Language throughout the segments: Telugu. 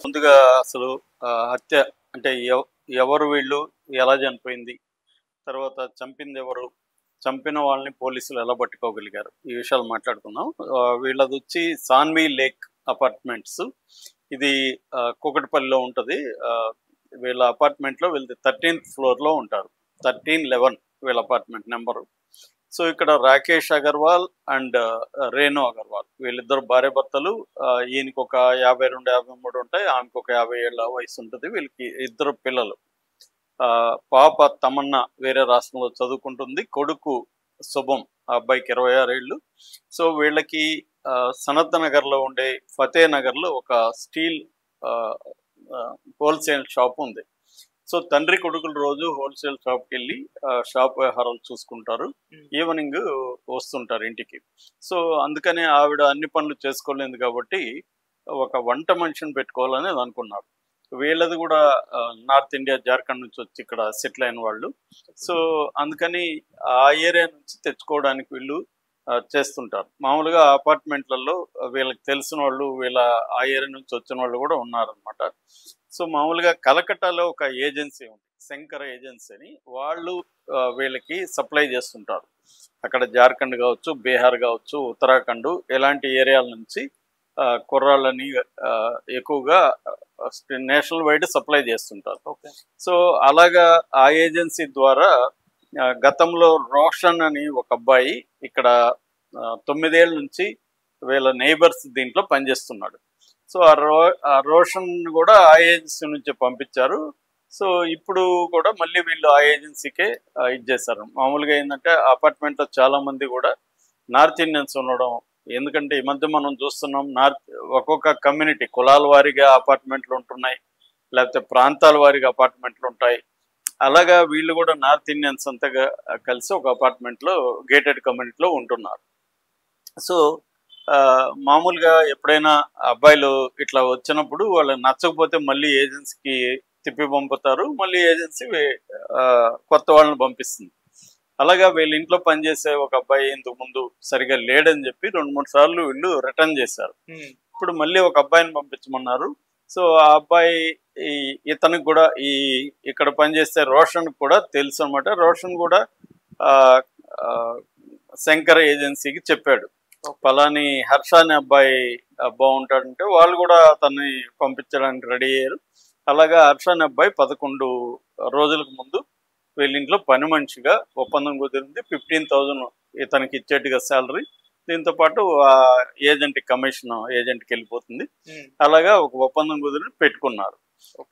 ముందుగా అసలు హత్య అంటే ఎవరు వీళ్ళు? ఎలా చనిపోయింది? తర్వాత చంపిందెవరు? చంపిన వాళ్ళని పోలీసులు ఎలా పట్టుకోగలిగారు? ఈ విషయాలు మాట్లాడుకుందాం. వీళ్ళదొచ్చి సాన్వి లేక్ అపార్ట్మెంట్స్. ఇది కూకట్పల్లిలో ఉంటది. వీళ్ళ అపార్ట్మెంట్‌లో వీళ్ళది 13థ్ ఫ్లోర్‌లో ఉంటారు. 1311 వీళ్ళ అపార్ట్మెంట్ నంబరు. సో, ఇక్కడ రాకేష్ అగర్వాల్ అండ్ రేణు అగర్వాల్ వీళ్ళిద్దరు భార్యాభర్తలు. ఈయనకొక 52, 53 ఉంటాయి. ఆమెకొక 50 ఏళ్ల వయసుంటది. వీళ్ళకి ఇద్దరు పిల్లలు. పాప తమన్నా వేరే రాష్ట్రంలో చదువుకుంటుంది. కొడుకు శుభం, ఆ అబ్బాయికి 26 ఏళ్ళు. సో, వీళ్ళకి సనత్ నగర్‌లో ఉండే ఫతే నగర్‌లో ఒక స్టీల్ ఆహ్, ఆహ్, హోల్‌సేల్ షాప్ ఉంది. సో, తండ్రి కొడుకులు రోజు హోల్‌సేల్ షాప్‌కెళ్ళి షాప్ వ్యవహారాలు చూసుకుంటారు. ఈవినింగ్ వస్తుంటారు ఇంటికి. సో, అందుకని ఆవిడ అన్ని పనులు చేసుకోలేదు కాబట్టి ఒక వంట మనిషిని పెట్టుకోవాలని అనుకున్నారు. వీళ్ళది కూడా నార్త్ ఇండియా, జార్ఖండ్ నుంచి వచ్చి ఇక్కడ సెటిల్ అయిన వాళ్ళు. సో, అందుకని ఆ ఏరియా నుంచి తెచ్చుకోవడానికి వీళ్ళు చేస్తుంటారు. మామూలుగా అపార్ట్మెంట్లలో వీళ్ళకి తెలిసిన వాళ్ళు, వీళ్ళ ఆ ఏరియా నుంచి వచ్చిన వాళ్ళు కూడా ఉన్నారనమాట. సో, మామూలుగా కలకట్టాలో ఒక ఏజెన్సీ ఉంది, శంకర ఏజెన్సీ అని. వాళ్ళు వీళ్ళకి సప్లై చేస్తుంటారు. అక్కడ జార్ఖండ్ కావచ్చు, బీహార్ కావచ్చు, ఉత్తరాఖండ్ ఇలాంటి ఏరియాల నుంచి కుర్రాళ్ళని ఎక్కువగా నేషనల్ వైడ్ సప్లై చేస్తుంటారు. సో, అలాగా ఆ ఏజెన్సీ ద్వారా గతంలో రోషన్ అని ఒక అబ్బాయి ఇక్కడ 9 ఏళ్ళ నుంచి వీళ్ళ నైబర్స్ దీంట్లో పనిచేస్తున్నాడు. సో, ఆ రోషన్ కూడా ఆ ఏజెన్సీ నుంచి పంపించారు. సో, ఇప్పుడు కూడా మళ్ళీ వీళ్ళు ఆ ఏజెన్సీకే ఇది చేశారు. మామూలుగా ఏంటంటే అపార్ట్మెంట్లో చాలా మంది కూడా నార్త్ ఇండియన్స్ ఉండడం. ఎందుకంటే ఈ మధ్య మనం చూస్తున్నాం, ఒక్కొక్క కమ్యూనిటీ కులాల వారీగా అపార్ట్మెంట్లు ఉంటున్నాయి, లేకపోతే ప్రాంతాల వారీగా అపార్ట్మెంట్లు ఉంటాయి. అలాగా వీళ్ళు కూడా నార్త్ ఇండియన్స్ అంతగా కలిసి ఒక అపార్ట్మెంట్లో గేటెడ్ కమ్యూనిటీలో ఉంటున్నారు. సో, మామూలుగా ఎప్పుడైనా అబ్బాయిలు ఇట్లా వచ్చినప్పుడు వాళ్ళకి నచ్చకపోతే మళ్ళీ ఏజెన్సీకి తిప్పి పంపుతారు. మళ్ళీ ఏజెన్సీ కొత్త వాళ్ళని పంపిస్తుంది. అలాగా వీళ్ళ ఇంట్లో పనిచేసే ఒక అబ్బాయి ఇంతకు ముందు సరిగా లేడని చెప్పి 2-3 సార్లు వీళ్ళు రిటర్న్ చేశారు. ఇప్పుడు మళ్ళీ ఒక అబ్బాయిని పంపించమన్నారు. సో, ఆ అబ్బాయి ఇతనికి కూడా ఇక్కడ పనిచేసే రోషన్ కూడా తెలుసు అనమాట. రోషన్ కూడా శంకర్ ఏజెన్సీకి చెప్పాడు, ఫలాని హర్ష అనే అబ్బాయి బాగుంటాడంటే వాళ్ళు కూడా అతన్ని పంపించడానికి రెడీ అయ్యారు. అలాగా హర్ష అనే అబ్బాయి 11 రోజులకు ముందు వీళ్ళింట్లో పని మనిషిగా ఒప్పందం కుదిరింది. 15,000 ఇతనికి ఇచ్చేట్టుగా శాలరీ, దీంతో పాటు ఆ ఏజెంట్ కమిషన్ ఏజెంట్కి వెళ్ళిపోతుంది. అలాగా ఒక ఒప్పందం కుదిరి పెట్టుకున్నారు.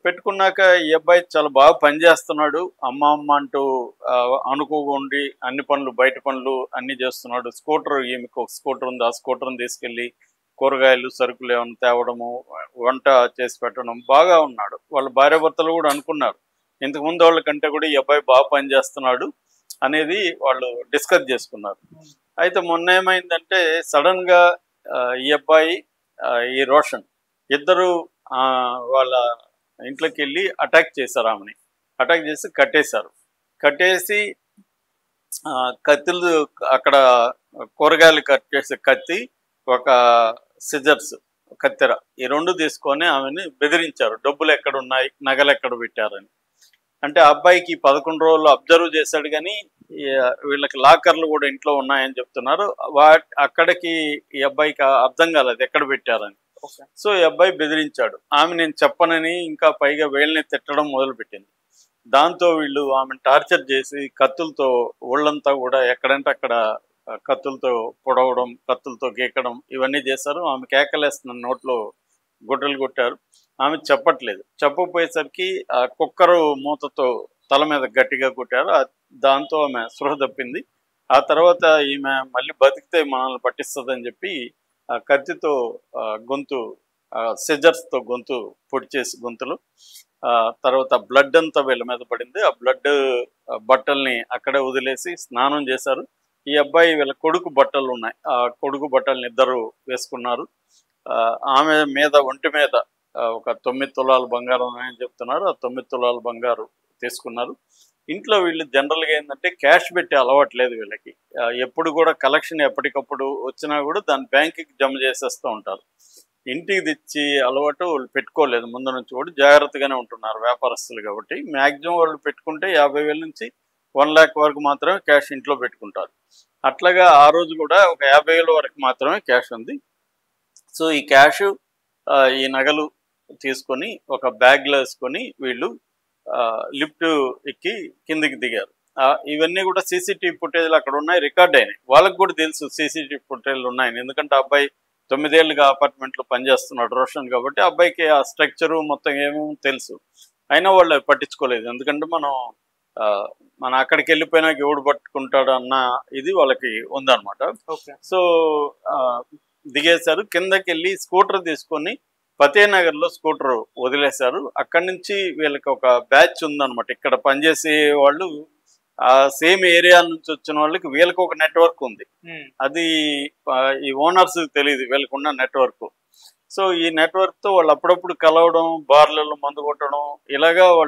పెట్టుకున్నాక ఈ అబ్బాయి చాలా బాగా పనిచేస్తున్నాడు. అమ్మ అమ్మ అంటూ అనుకోకుండా అన్ని పనులు, బయట పనులు అన్ని చేస్తున్నాడు. ఈమెకు ఒక స్కూటర్ ఉంది. ఆ స్కూటర్ని తీసుకెళ్ళి కూరగాయలు, సరుకులు ఏమైనా తేవడము, వంట చేసి పెట్టడం బాగా ఉన్నాడు. వాళ్ళ భార్యాభర్తలు కూడా అనుకున్నారు, ఇంతకుముందు వాళ్ళ కంటే కూడా ఈ అబ్బాయి బాగా పనిచేస్తున్నాడు అనేది వాళ్ళు డిస్కస్ చేసుకున్నారు. అయితే మొన్న ఏమైందంటే సడన్ గా ఈ అబ్బాయి, ఈ రోషన్ ఇద్దరు వాళ్ళ ఇంట్లోకి వెళ్ళి అటాక్ చేశారు. ఆమెని అటాక్ చేసి కట్టేశారు. కట్టేసి కత్తులు, అక్కడ కూరగాయలు కట్ చేసే కత్తి, ఒక సిజర్స్, కత్తెర, ఈ 2 తీసుకొని ఆమెని బెదిరించారు. డబ్బులు ఎక్కడున్నాయి, నగలు ఎక్కడ పెట్టారని. అంటే ఆ అబ్బాయికి 11 రోజులు అబ్జర్వ్ చేశాడు, కానీ వీళ్ళకి లాకర్లు కూడా ఇంట్లో ఉన్నాయని చెప్తున్నారు. అక్కడికి ఈ అబ్బాయికి అర్థం కాలేదు ఎక్కడ పెట్టారని. సో, ఈ అబ్బాయి బెదిరించాడు. ఆమె నేను చెప్పనని ఇంకా పైగా వీళ్ళని తిట్టడం మొదలుపెట్టింది. దాంతో వీళ్ళు ఆమెను టార్చర్ చేసి కత్తులతో ఒళ్ళంతా కూడా ఎక్కడంటే అక్కడ కత్తులతో పొడవడం, కత్తులతో గీకడం ఇవన్నీ చేశారు. ఆమె కేకలేస్తున్న నోట్లో గుడ్డలు కొట్టారు. ఆమె చెప్పట్లేదు. చెప్పకపోయేసరికి ఆ కుక్కరు మూతతో తల మీద గట్టిగా కొట్టారు. దాంతో ఆమె స్పృహ తప్పింది. ఆ తర్వాత ఈమె మళ్ళీ బతికితే మనల్ని పట్టిస్తుందని చెప్పి ఆ కత్తితో గొంతు, సిజర్స్తో గొంతు పొడి చేసి గొంతులు, తర్వాత బ్లడ్ అంతా వీళ్ళ మీద పడింది. ఆ బ్లడ్ బట్టల్ని అక్కడే వదిలేసి స్నానం చేశారు. ఈ అబ్బాయి వీళ్ళ కొడుకు బట్టలు ఉన్నాయి, ఆ కొడుకు బట్టల్ని ఇద్దరు వేసుకున్నారు. ఆమె మీద, ఒంటి మీద ఒక 9 తులాల బంగారం అని చెప్తున్నారు. ఆ 9 తులాల బంగారు తీసుకున్నారు. ఇంట్లో వీళ్ళు జనరల్గా ఏంటంటే క్యాష్ పెట్టే అలవాటు లేదు వీళ్ళకి. ఎప్పుడు కూడా కలెక్షన్ ఎప్పటికప్పుడు వచ్చినా కూడా దాన్ని బ్యాంకుకి జమ చేసేస్తూ ఉంటారు. ఇంటికి తెచ్చి అలవాటు వాళ్ళు పెట్టుకోలేదు. ముందు నుంచి కూడా జాగ్రత్తగానే ఉంటున్నారు వ్యాపారస్తులు కాబట్టి. మ్యాక్సిమం వాళ్ళు పెట్టుకుంటే 50,000 నుంచి 1,00,000 వరకు మాత్రమే క్యాష్ ఇంట్లో పెట్టుకుంటారు. అట్లాగా ఆ రోజు కూడా ఒక 50,000 వరకు మాత్రమే క్యాష్ ఉంది. సో ఈ క్యాష్ ఈ నగలు తీసుకొని ఒక బ్యాగ్లో వేసుకొని వీళ్ళు లిఫ్ట్ ఎక్కి కిందికి దిగారు. ఇవన్నీ కూడా సీసీటీవీ ఫుటేజ్లు అక్కడ ఉన్నాయి, రికార్డ్ అయినాయి. వాళ్ళకి కూడా తెలుసు సీసీటీవీ ఫుటేజ్లు ఉన్నాయని. ఎందుకంటే అబ్బాయి 9 ఏళ్ళుగా అపార్ట్మెంట్లో పనిచేస్తున్నాడు రోషన్, కాబట్టి అబ్బాయికి ఆ స్ట్రక్చరు మొత్తం ఏమేమో తెలుసు. అయినా వాళ్ళు పట్టించుకోలేదు. ఎందుకంటే మనం అక్కడికి వెళ్ళిపోయినాక ఎవడు పట్టుకుంటాడు అన్న ఇది వాళ్ళకి ఉందన్నమాట. సో దిగేశారు, కిందకి వెళ్ళి స్కూటర్ తీసుకొని ఫతేనగర్లో స్కూటర్ వదిలేశారు. అక్కడి నుంచి వీళ్ళకి ఒక బ్యాచ్ ఉందన్నమాట. ఇక్కడ పనిచేసే వాళ్ళు ఆ సేమ్ ఏరియా నుంచి వచ్చిన వాళ్ళకి వీళ్ళకి ఒక నెట్వర్క్ ఉంది. అది ఈ ఓనర్స్ తెలియదు వీళ్ళకున్న నెట్వర్క్. సో ఈ నెట్వర్క్ తో వాళ్ళు అప్పుడప్పుడు కలవడం, బార్లలో మందు కొట్టడం, ఇలాగా వాళ్ళు